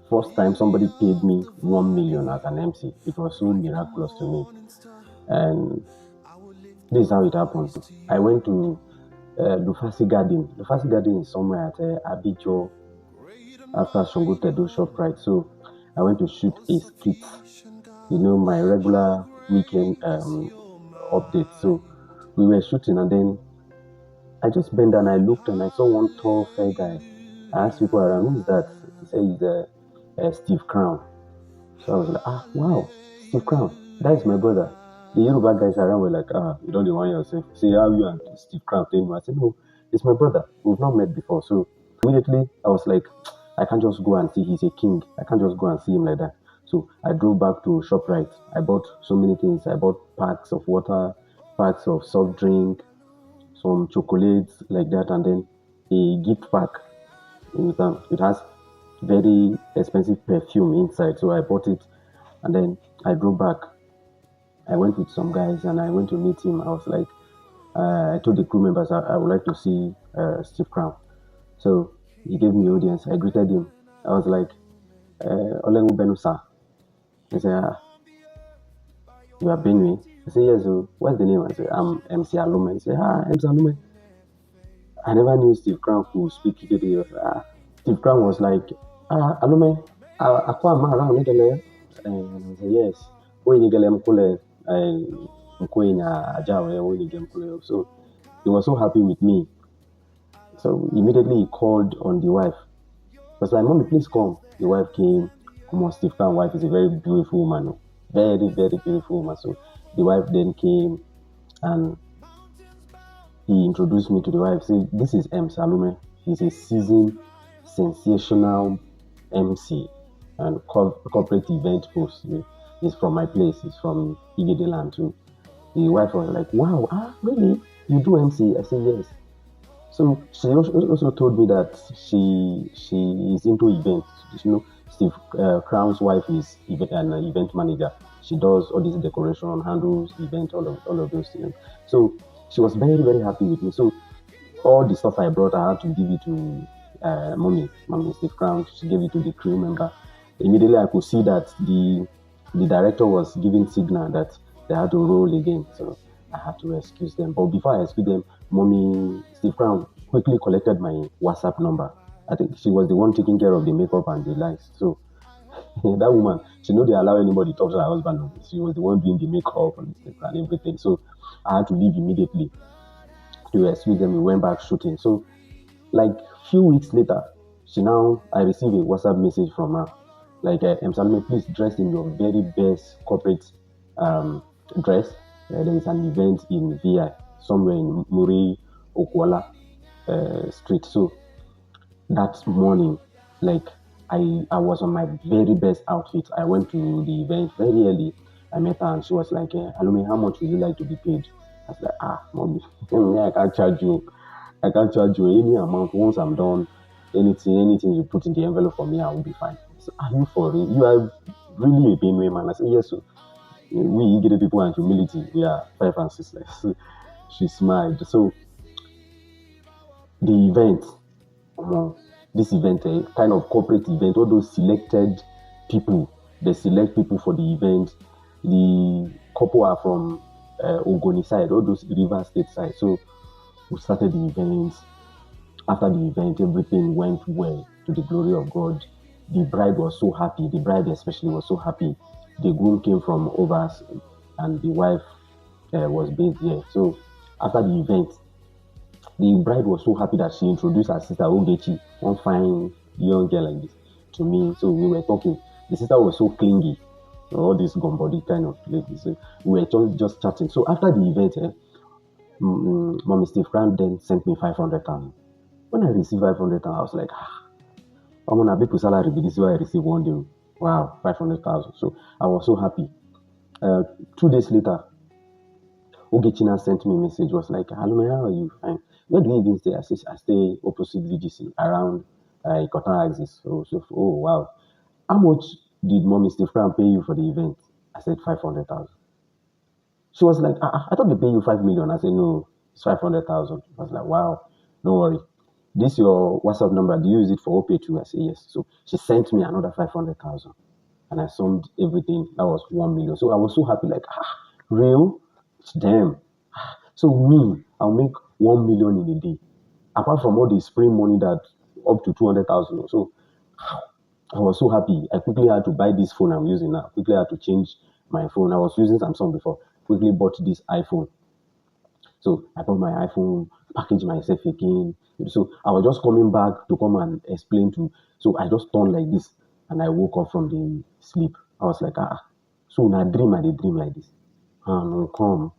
First time somebody paid me 1 million as an MC. It was so miraculous to me. And this is how it happened. I went to Lufasi Garden. Lufasi Garden is somewhere at Abijo after Shungu Tedo shop, right? So I went to shoot a skit, my regular weekend update. So we were shooting, and then I just bent down, I looked, and I saw one tall, fair guy. I asked people around, who is that? He said he's Steve Crown. So I was like, wow, Steve Crown, that is my brother. The Yoruba guys around were like, you don't want yourself. Say, how you and Steve Crown came? I said, no, it's my brother. We've not met before. So immediately I was like, I can't just go and see he's a king. I can't just go and see him like that. So I drove back to ShopRite. I bought so many things. I bought packs of water, packs of soft drink, some chocolates like that, and then a gift pack. It has very expensive perfume inside. So I bought it, and then I drove back. I went with some guys and I went to meet him. I was like, I told the crew members I would like to see Steve Crown. So he gave me audience. I greeted him. I was like, Olengu Benusa. He said, you are Benue? I said, yes. So what's the name? I said, I'm MC Alume. He said, MC Alume. I never knew Steve Crown could speak Igede. Steve Crown was like, Alume, akwa ma around Nigele. And I said, yes. Oye Nigele Mkule, Mkwe Ajawe, Oye Nigele Mkule. So he was so happy with me. So immediately he called on the wife. He was like, Mommy, please come. The wife came. Come on, Steve Crown's wife is a very beautiful woman. Oh. Very, very beautiful woman. So the wife then came and he introduced me to the wife. Say, this is M. Salome. He's a seasoned, sensational MC and corporate event host. He's from my place. He's from Igedeland too. The wife was like, wow, really? You do MC? I said, yes. So she also told me that she is into events. Steve Crown's wife is an event manager. She does all this decoration, handles event, all of those things. So she was very, very happy with me. So all the stuff I brought, I had to give it to mommy Steve Crown. She gave it to the crew member. Immediately, I could see that the director was giving signal that they had to roll again. So I had to excuse them. But before I excused them, mommy Steve Crown quickly collected my WhatsApp number. I think she was the one taking care of the makeup and the lights. So that woman, she know they allow anybody to talk to her husband. She was the one doing the makeup and everything. So I had to leave immediately to excuse them. We went back shooting. So like few weeks later, I received a WhatsApp message from her. Like, Salome, please dress in your very best corporate dress. There is an event in VI, somewhere in Muri, Okwala Street. So that morning, like I was on my very best outfit. I went to the event very early. I met her and she was like, Alumi, how much would you like to be paid? I was like, mommy, I can't charge you. I can't charge you any amount. Once I'm done, anything you put in the envelope for me, I will be fine. So, are you for real? You are really a Benue man. I said, yes, sir. We Igede people and humility, we are five and sisters. She smiled. So the event, this event, a kind of corporate event, all those selected people, they select people for the event. The couple are from Ogoni side, all those River State side. So we started the event. After the event, everything went well to the glory of God. The bride was so happy. The bride especially was so happy. The groom came from overs and the wife was based here. So after the event, the bride was so happy that she introduced her sister Ogechi, one fine young girl like this, to me. So we were talking. The sister was so clingy, all this gumbody kind of lady. So we were just chatting. So after the event, Mommy Steve Grant then sent me 500,000. When I received 500,000, I was like, I'm on a big salary, but this is what I received one day. Wow, 500,000. So I was so happy. 2 days later, Ogechina sent me a message, was like, hello, how are you? Fine. Where do you even stay? I stay opposite VGC around Ikotan axis. Oh, wow. How much did Mommy Steve Crown pay you for the event? I said 500,000. She was like, I thought they pay you 5 million. I said, no, it's 500,000. I was like, wow, don't worry. this your WhatsApp number, do you use it for OPay too? I say yes. So she sent me another 500,000 and I summed everything. That was 1 million. So I was so happy, like, real? Damn. So me, I'll make 1 million in a day. Apart from all the spring money that up to 200,000 or so. I was so happy. I quickly had to buy this phone I'm using now. Quickly had to change my phone. I was using Samsung before. Quickly bought this iPhone. So I bought my iPhone, packaged myself again. So I was just coming back to come and explain to. So I just turned like this, and I woke up from the sleep. I was like, So na dream I dey dream like this. No come.